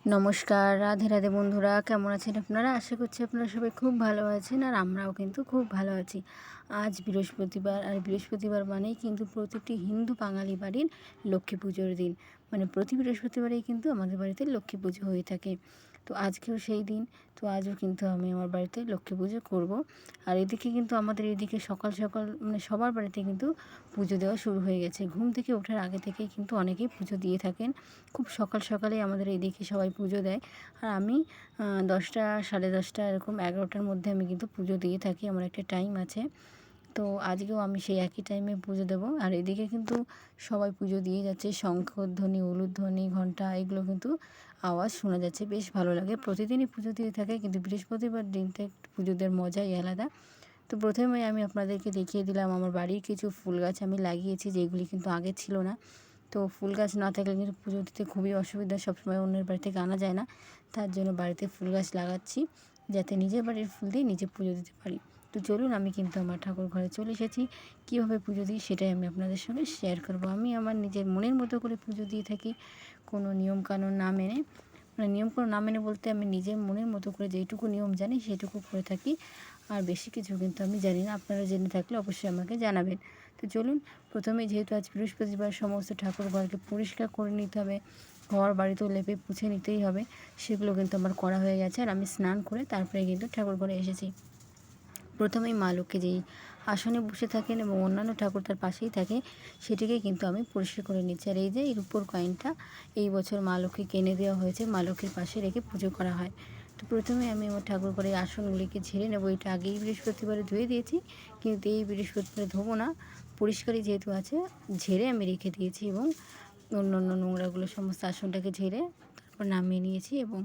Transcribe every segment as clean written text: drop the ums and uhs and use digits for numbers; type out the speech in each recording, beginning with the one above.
নমস্কার, রাধে রাধে বন্ধুরা, কেমন আছেন আপনারা? আশা করছি আপনারা সবাই খুব ভালো আছেন, আর আমরাও কিন্তু খুব ভালো আছি। আজ বৃহস্পতিবার, আর বৃহস্পতিবার মানেই কিন্তু প্রতিটি হিন্দু বাঙালি বাড়ির লক্ষ্মী পুজোর দিন। মানে প্রতি বৃহস্পতিবারেই কিন্তু আমাদের বাড়িতে লক্ষ্মী পুজো হয়ে থাকে। তো আজকেও সেই দিন। তো আজও কিন্তু আমি আমার বাড়িতে লক্ষ্মী পুজো করব। আর এদিকে কিন্তু আমাদের এদিকে সকাল সকাল মানে সবার বাড়িতে কিন্তু পুজো দেওয়া শুরু হয়ে গেছে। ঘুম থেকে ওঠার আগে থেকেই কিন্তু অনেকেই পুজো দিয়ে থাকেন। খুব সকাল সকালেই আমাদের এদিকে সবাই পুজো দেয়। আর আমি 10টা, 10:30 এরকম 11টার মধ্যে আমি কিন্তু পুজো দিয়ে থাকি। আমার একটা টাইম আছে। তো আজকেও আমি সেই একই টাইমে পুজো দেবো। আর এদিকে কিন্তু সবাই পুজো দিয়ে যাচ্ছে। শঙ্খধ্বনি, উলুধ্বনি, ঘণ্টা এগুলো কিন্তু আওয়াজ শোনা যাচ্ছে। বেশ ভালো লাগে। প্রতিদিনই পুজো দিয়ে থাকে, কিন্তু বৃহস্পতিবার দিনটা একটু পুজো দেওয়ার মজাই আলাদা। তো প্রথমেই আমি আপনাদেরকে দেখিয়ে দিলাম আমার বাড়ির কিছু ফুল গাছ আমি লাগিয়েছি, যেগুলি কিন্তু আগে ছিল না। তো ফুল গাছ না থাকলে কিন্তু পুজো দিতে খুবই অসুবিধা, সবসময় অন্যের বাড়ি থেকে আনা যায় না। তার জন্য বাড়িতে ফুল গাছ লাগাচ্ছি, যাতে নিজের বাড়ির ফুল দিয়ে নিজে পুজো দিতে পারি। তো চলুন, আমি কিন্তু আমার ঠাকুর ঘরে চলে এসেছি। কীভাবে পুজো দিই সেটাই আমি আপনাদের সঙ্গে শেয়ার করব। আমি আমার নিজের মনের মতো করে পুজো দিয়ে থাকি, কোনো নিয়মকানুন না মেনে। মানে নিয়মকানুন না মেনে বলতে, আমি নিজের মনের মতো করে যেইটুকু নিয়ম জানি সেটুকু করে থাকি। আর বেশি কিছু কিন্তু আমি জানি না। আপনারা জেনে থাকলে অবশ্যই আমাকে জানাবেন। তো চলুন, প্রথমে যেহেতু আজ বৃহস্পতিবার, সমস্ত ঠাকুর ঘরকে পরিষ্কার করে নিতে হবে। ঘর বাড়ি তো লেপে পুছে নিতেই হবে। সেগুলো কিন্তু আমার করা হয়ে গেছে, আর আমি স্নান করে তারপরে কিন্তু ঠাকুর ঘরে এসেছি। প্রথমেই মা লক্ষ্মী যেই আসনে বসে থাকেন এবং অন্যান্য ঠাকুর তার পাশেই থাকে, সেটিকে কিন্তু আমি পরিষ্কার করে নিচ্ছি। আর এই যে এই রূপোর কয়েনটা এই বছর মা লক্ষ্মীকে এনে দেওয়া হয়েছে, মা লক্ষ্মীর পাশে রেখে পুজো করা হয়। তো প্রথমে আমি আমার ঠাকুর ঘরে আসনগুলিকে ঝেড়ে নেবো। এটা আগেই বৃহস্পতিবারে ধুয়ে দিয়েছি, কিন্তু এই বৃহস্পতিবারে ধোবো না। পরিষ্কারই যেহেতু আছে, ঝেড়ে আমি রেখে দিয়েছি, এবং অন্যান্য নোংরাগুলো সমস্ত আসনটাকে ঝেড়ে তারপর নামিয়ে নিয়েছি। এবং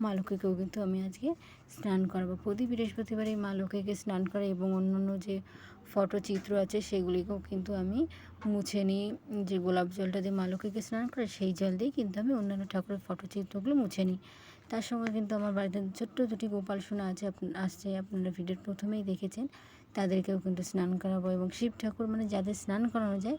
মা লক্ষ্মীকেও কিন্তু আমি আজকে স্নান করাবো। প্রতি বৃহস্পতিবারে মা লক্ষ্মীকে স্নান করাই, এবং অন্যান্য যে ফটোচিত্র আছে সেগুলিকেও কিন্তু আমি মুছে নিই। যে গোলাপ জলটা দিয়ে মা লক্ষ্মীকে স্নান করে, সেই জল দিয়েই কিন্তু আমি অন্যান্য ঠাকুরের ফটোচিত্রগুলো মুছে নিই। তার সঙ্গে কিন্তু আমার বাড়িতে ছোট্ট দুটি গোপাল সোনা আসছে, আপনারা ভিডিওর প্রথমেই দেখেছেন। তাদেরকেও কিন্তু স্নান করাবো, এবং শিব ঠাকুর মানে যাদের স্নান করানো যায়,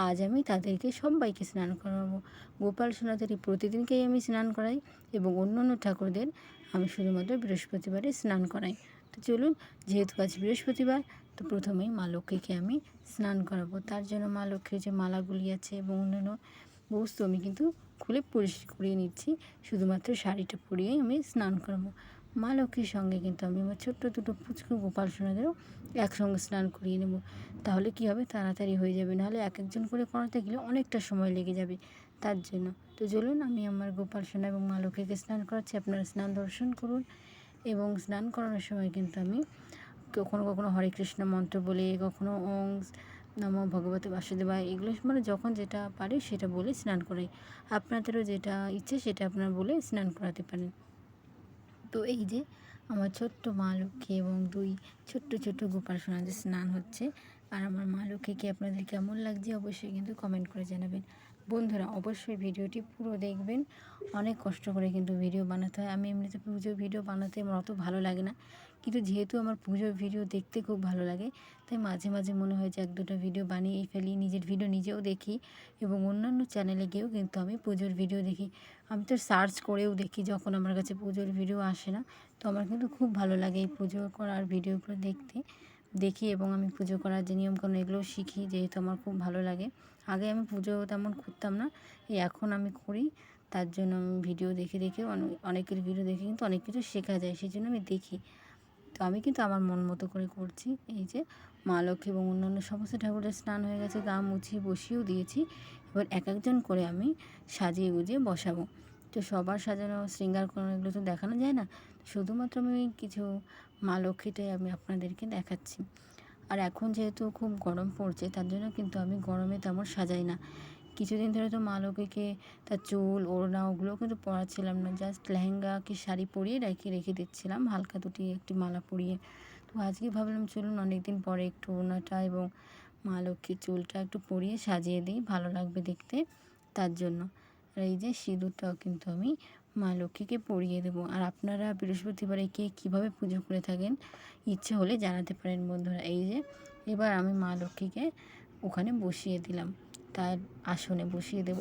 আজ আমি তাদেরকে সবাইকে স্নান করাবো। গোপাল সোনাদেরই প্রতিদিনকেই আমি স্নান করাই, এবং অন্যান্য ঠাকুরদের আমি শুধুমাত্র বৃহস্পতিবারে স্নান করাই। তো চলুন, যেহেতু আজ বৃহস্পতিবার, তো প্রথমেই মা লক্ষ্মীকে আমি স্নান করাবো। তার জন্য মা লক্ষ্মীর যে মালাগুলি আছে এবং অন্যান্য বস্তু আমি কিন্তু খুলে পরিষ্কার করিয়ে নিচ্ছি। শুধুমাত্র শাড়িটা পরিয়েই আমি স্নান করাবো। মা লক্ষ্মীর সঙ্গে কিন্তু আমি আমার ছোট্ট দুটো পুচকু গোপাল সোনাদেরও একসঙ্গে স্নান করিয়ে নেব। তাহলে কী হবে, তাড়াতাড়ি হয়ে যাবে। নাহলে এক একজন করে করাতে গেলে অনেকটা সময় লেগে যাবে, তার জন্য। তো চলুন, আমি আমার গোপাল সোনা এবং মা লক্ষ্মীকে স্নান করাচ্ছি। আপনারা স্নান দর্শন করুন। এবং স্নান করানোর সময় কিন্তু আমি কখনো কখনো হরে কৃষ্ণ মন্ত্র বলে, কখনো ওং নমো ভগবতে বাসুদেবায়, এগুলো মানে যখন যেটা পারি সেটা বলে স্নান করাই। আপনাদেরও যেটা ইচ্ছে সেটা আপনারা বলে স্নান করাতে পারেন। তো এই যে আমার ছোট্ট মা লক্ষ্মী এবং দুই ছোট্ট ছোট্ট গোপাল সোনাদের স্নান হচ্ছে। আর আমার মা লক্ষ্মীকে আপনাদের কেমন লাগছে অবশ্যই কিন্তু কমেন্ট করে জানাবেন। বন্ধুরা, অবশ্যই ভিডিওটি পুরো দেখবেন। অনেক কষ্ট করে কিন্তু ভিডিও বানাতে হয়। আমি এমনিতে পুজোর ভিডিও বানাতে আমার অত ভালো লাগে না, কিন্তু যেহেতু আমার পুজোর ভিডিও দেখতে খুব ভালো লাগে, তাই মাঝে মাঝে মনে হয় যে এক দুটো ভিডিও বানিয়েই ফেলি। নিজের ভিডিও নিজেও দেখি, এবং অন্যান্য চ্যানেলে গিয়েও কিন্তু আমি পুজোর ভিডিও দেখি। আমি তো সার্চ করেও দেখি যখন আমার কাছে পুজোর ভিডিও আসে না। তো আমার কিন্তু খুব ভালো লাগে এই পুজো করার ভিডিওগুলো দেখতে। দেখি, এবং আমি পুজো করার যে নিয়মকানুন এগুলোও শিখি, যেহেতু আমার খুব ভালো লাগে। আগে আমি পুজো তেমন করতাম না, এই এখন আমি করি। তার জন্য আমি ভিডিও দেখে দেখে অনেকের ভিডিও দেখে কিন্তু অনেক কিছু শেখা যায়, সেই জন্য আমি দেখি। তো আমি কিন্তু আমার মন মতো করে করছি। এই যে মা লক্ষ্মী এবং অন্যান্য সমস্ত ঠাকুরের স্নান হয়ে গেছে, গা মুছিয়ে বসিয়েও দিয়েছি। এবার এক একজন করে আমি সাজিয়ে গুজিয়ে বসাবো। তো সবার সাজানো শৃঙ্গার করানো এগুলো তো দেখানো যায় না, শুধুমাত্র আমি কিছু মা লক্ষ্মীটাই আমি আপনাদেরকে দেখাচ্ছি। আর এখন যেহেতু খুব গরম পড়ছে, তার জন্য কিন্তু আমি গরমে তেমন সাজাই না। কিছুদিন ধরে তো মা লক্ষ্মীকে তার চুল, ওড়না ওগুলোও কিন্তু পরাচ্ছিলাম না, জাস্ট লেহেঙ্গা কি শাড়ি পরিয়ে রেখে রেখে দিচ্ছিলাম, হালকা দুটি একটি মালা পরিয়ে। তো আজকে ভাবলাম চলুন অনেক দিন পরে একটু ওড়নাটা এবং মা লক্ষ্মীর চুলটা একটু পরিয়ে সাজিয়ে দিই, ভালো লাগবে দেখতে, তার জন্য। আর এই যে সিঁদুরটাও কিন্তু আমি মা লক্ষ্মীকে পরিয়ে দেবো। আর আপনারা বৃহস্পতিবারে কে কীভাবে পুজো করে থাকেন ইচ্ছে হলে জানাতে পারেন বন্ধুরা। এই যে এবার আমি মা লক্ষ্মীকে ওখানে বসিয়ে দিলাম, তার আসনে বসিয়ে দেব।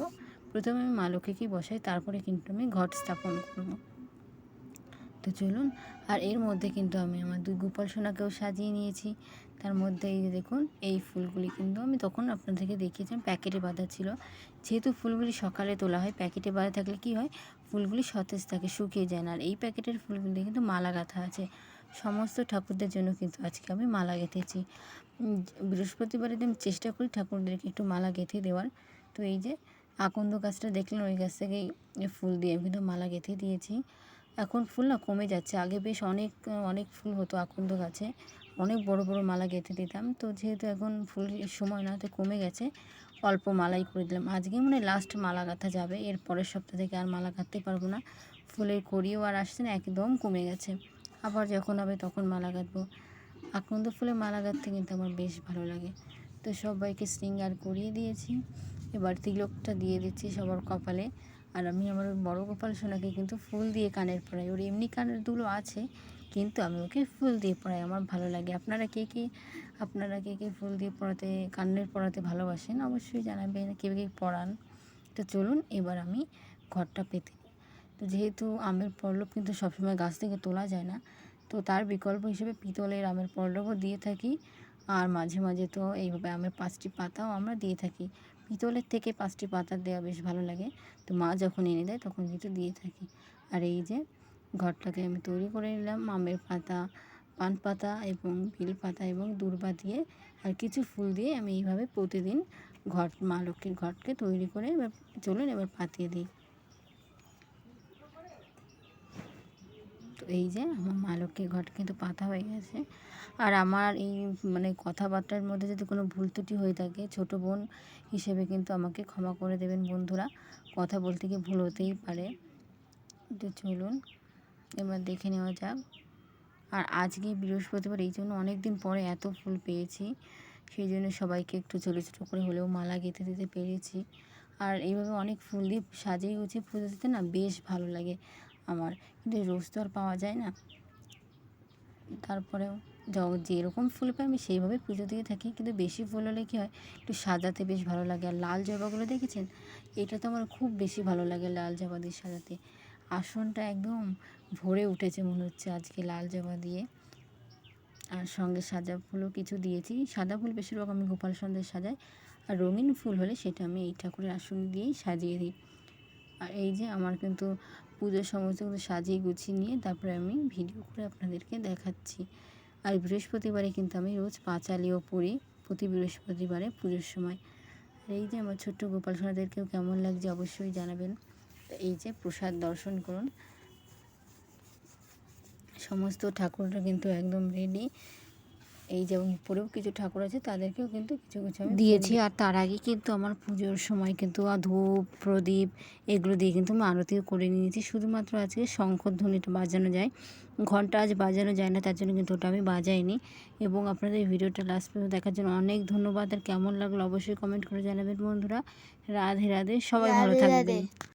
প্রথমে আমি মা লক্ষ্মীকেই বসাই, তারপরে কিন্তু আমি ঘট স্থাপন করব। তো চলুন। আর এর মধ্যে কিন্তু আমি আমার 2 গোপাল সোনাকেও সাজিয়ে নিয়েছি। তার মধ্যে এই যে দেখুন, এই ফুলগুলি কিন্তু আমি তখন আপনাদেরকে দেখিয়েছিলাম প্যাকেটে বাঁধা ছিল। যেহেতু ফুলগুলি সকালে তোলা হয়, প্যাকেটে বাঁধা থাকলে কি হয়, ফুলগুলি সতেজ থাকে, শুকিয়ে যায় না। আর এই প্যাকেটের ফুলগুলি কিন্তু মালা গাঁথা আছে। সমস্ত ঠাকুরদের জন্য কিন্তু আজকে আমি মালা গেঁথেছি। বৃহস্পতিবারের দিন চেষ্টা করি ঠাকুরদেরকে একটু মালা গেঁথে দেওয়ার। তো এই যে আকন্দ গাছটা দেখলেন, ওই গাছ থেকেই ফুল দিয়ে আমি কিন্তু মালা গেঁথে দিয়েছি। এখন ফুল না কমে যাচ্ছে, আগে বেশ অনেক অনেক ফুল হতো আকন্দ গাছে, অনেক বড় বড় মালা গেঁথে দিতাম। তো যেহেতু এখন ফুলের সময় না, তো কমে গেছে, অল্প মালাই করে দিলাম। আজকে মানে লাস্ট মালা গাঁথা যাবে, এর পরের সপ্তাহ থেকে আর মালা গাঁথতে পারবো না। ফুলের কড়িও আর আসছে না, একদম কমে গেছে। আবার যখন হবে তখন মালা গাঁথবো। আকন্দ ফুলে মালা গাঁথতে কিন্তু আমার বেশ ভালো লাগে। তো সবাইকে শৃঙ্গার করিয়ে দিয়েছি, এবার তিলকটা দিয়ে দিচ্ছি সবার কপালে। আর আমি আমার বড় গোপাল সোনাকে কিন্তু ফুল দিয়ে কানের পরাই। ওর এমনি কানের দুলও আছে, কিন্তু আমি ওকে ফুল দিয়ে পরাই, আমার ভালো লাগে। আপনারা কে কে ফুল দিয়ে পরাতে, কানের পরাতে ভালোবাসেন অবশ্যই জানাবেন, কে কে পরান। তো চলুন এবার আমি ঘরটা পেতে নিই। তো যেহেতু আমের পল্লব কিন্তু সবসময় গাছ থেকে তোলা যায় না, তো তার বিকল্প হিসেবে পিতলের আমের পল্লবও দিয়ে থাকি। আর মাঝে মাঝে তো এইভাবে আমের 5টি পাতাও আমরা দিয়ে থাকি। পিতলের থেকে 5টি পাতা দেওয়া বেশ ভালো লাগে, তো মা যখন এনে দেয় তখন কিন্তু দিয়ে থাকি। আর এই যে ঘরটাকে আমি তৈরি করে নিলাম আমের পাতা, পান পাতা এবং বেল পাতা এবং দূর্বা দিয়ে আর কিছু ফুল দিয়ে আমি এইভাবে প্রতিদিন ঘর, মা লক্ষ্মীর ঘরকে তৈরি করে এবার চলুন এবার পাতিয়ে দিই। তো এই যে আমার মা লক্ষ্মীর ঘট কিন্তু পাতা হয়ে গেছে। আর আমার এই মানে কথাবার্তার মধ্যে যদি কোনো ভুল ত্রুটি হয়ে থাকে, ছোটো বোন হিসেবে কিন্তু আমাকে ক্ষমা করে দেবেন বন্ধুরা, কথা বলতে গিয়ে ভুল হতেই পারে। তো চলুন এবার দেখে নেওয়া যাক। আর আজকে বৃহস্পতিবার, এই জন্য অনেক দিন পরে এত ফুল পেয়েছি, সেই জন্য সবাইকে একটু ছোটো ছোটো করে হলেও মালা গেঁথে দিতে পেরেছি। আর এইভাবে অনেক ফুল দিয়ে সাজিয়ে গুছিয়ে পুজো দিতে না বেশ ভালো লাগে আমার, কিন্তু রোজ তো আর পাওয়া যায় না। তারপরেও যেরকম ফুল পাই আমি সেইভাবে পুজো দিয়ে থাকি, কিন্তু বেশি ফুল হলে কী হয়, একটু সাজাতে বেশ ভালো লাগে। আর লাল জবাগুলো দেখেছেন, এটা তো আমার খুব বেশি ভালো লাগে লাল জবা দিয়ে সাজাতে। আসনটা একদম ভরে উঠেছে মনে হচ্ছে আজকে লাল জবা দিয়ে। আর সঙ্গে সাদা ফুলও কিছু দিয়েছি, সাদা ফুল বেশিরভাগ আমি গোপাল সন্দেশ সাজাই, আর রঙিন ফুল হলে সেটা আমি এই ঠাকুরের আসন দিয়েই সাজিয়ে দিই। আর এই যে আমার কিন্তু পুজোর সমস্ত কিছু সাজিয়ে গুছিয়ে নিয়ে তারপরে আমি ভিডিও করে আপনাদেরকে দেখাচ্ছি। আর বৃহস্পতিবারে কিন্তু আমি রোজ পাঁচালিও পড়ি, প্রতি বৃহস্পতিবারে পুজোর সময়। আর এই যে আমার ছোট্ট গোপাল সোনাদেরকেও কেমন লাগছে অবশ্যই জানাবেন। এই যে প্রসাদ দর্শন করুন, সমস্ত ঠাকুররা কিন্তু একদম রেডি। এই যেমন উপরেও কিছু ঠাকুর আছে, তাদেরকেও কিন্তু কিছু কিছু আমি দিয়েছি। আর তার আগে কিন্তু আমার পুজোর সময় কিন্তু ধূপ প্রদীপ এগুলো দিয়ে কিন্তু আমি আরতিও করে নিয়েছি। শুধুমাত্র আজকে শঙ্খধ্বনিটা বাজানো যায়, ঘন্টা আজ বাজানো যায় না, তার জন্য কিন্তু ওটা আমি বাজাইনি। এবং আপনাদের ভিডিওটা লাস্ট পর্যন্ত দেখার জন্য অনেক ধন্যবাদ। আর কেমন লাগলো অবশ্যই কমেন্ট করে জানাবেন বন্ধুরা। রাধে রাধে, সবাই ভালো থাকবেন।